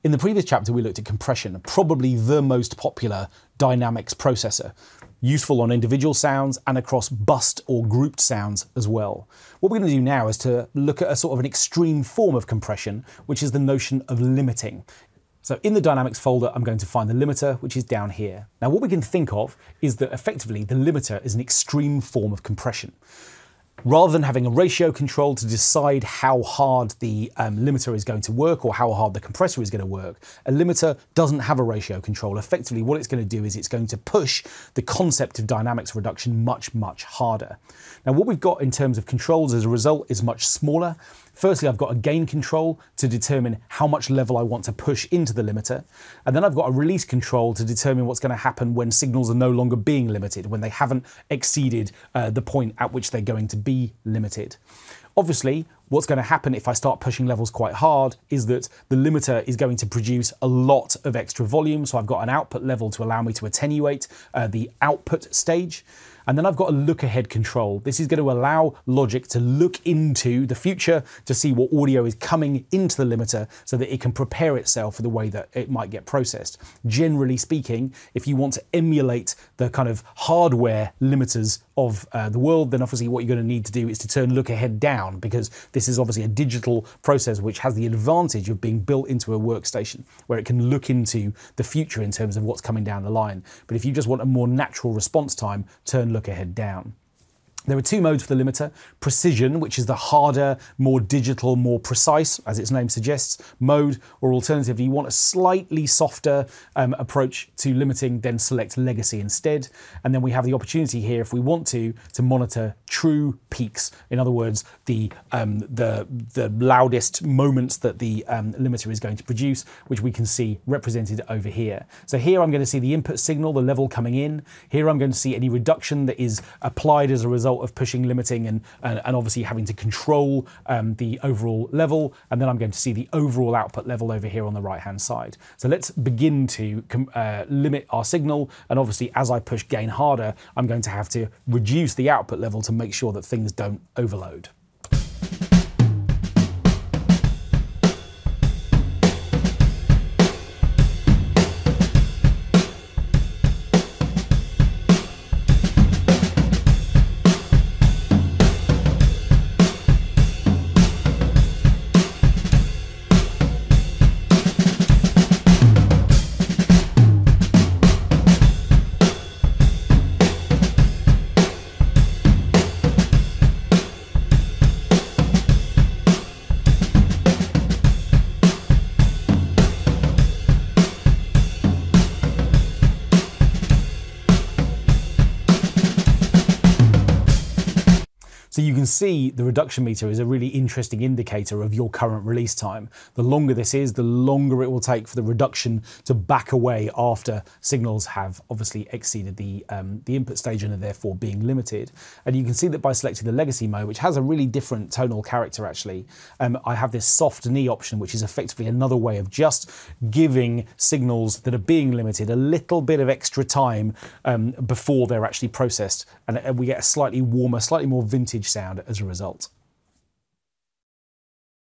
In the previous chapter, we looked at compression, probably the most popular dynamics processor, useful on individual sounds and across bust or grouped sounds as well. What we're going to do now is to look at a sort of an extreme form of compression, which is the notion of limiting. So in the dynamics folder, I'm going to find the limiter, which is down here. Now, what we can think of is that effectively the limiter is an extreme form of compression. Rather than having a ratio control to decide how hard the limiter is going to work or how hard the compressor is going to work, a limiter doesn't have a ratio control. Effectively, what it's going to do is it's going to push the concept of dynamics reduction much, much harder. Now, what we've got in terms of controls as a result is much smaller. Firstly, I've got a gain control to determine how much level I want to push into the limiter. And then I've got a release control to determine what's going to happen when signals are no longer being limited, when they haven't exceeded the point at which they're going to be limited. Obviously, what's going to happen if I start pushing levels quite hard is that the limiter is going to produce a lot of extra volume. So I've got an output level to allow me to attenuate the output stage. And then I've got a look ahead control. This is going to allow Logic to look into the future to see what audio is coming into the limiter so that it can prepare itself for the way that it might get processed. Generally speaking, if you want to emulate the kind of hardware limiters of the world, then obviously what you're going to need to do is to turn look ahead down, because this is obviously a digital processor which has the advantage of being built into a workstation where it can look into the future in terms of what's coming down the line. But if you just want a more natural response time, turn look ahead down. There are two modes for the limiter: precision, which is the harder, more digital, more precise, as its name suggests, mode, or alternatively, you want a slightly softer approach to limiting, then select legacy instead. And then we have the opportunity here, if we want to monitor true peaks. In other words, the loudest moments that the limiter is going to produce, which we can see represented over here. So here I'm going to see the input signal, the level coming in. Here I'm going to see any reduction that is applied as a result of pushing limiting and obviously having to control the overall level. And then I'm going to see the overall output level over here on the right hand side. So let's begin to limit our signal. And obviously as I push gain harder, I'm going to have to reduce the output level to make sure that things don't overload. So you can see the reduction meter is a really interesting indicator of your current release time. The longer this is, the longer it will take for the reduction to back away after signals have obviously exceeded the input stage and are therefore being limited. And you can see that by selecting the legacy mode, which has a really different tonal character actually, I have this soft knee option, which is effectively another way of just giving signals that are being limited a little bit of extra time before they're actually processed. And we get a slightly warmer, slightly more vintage sound as a result.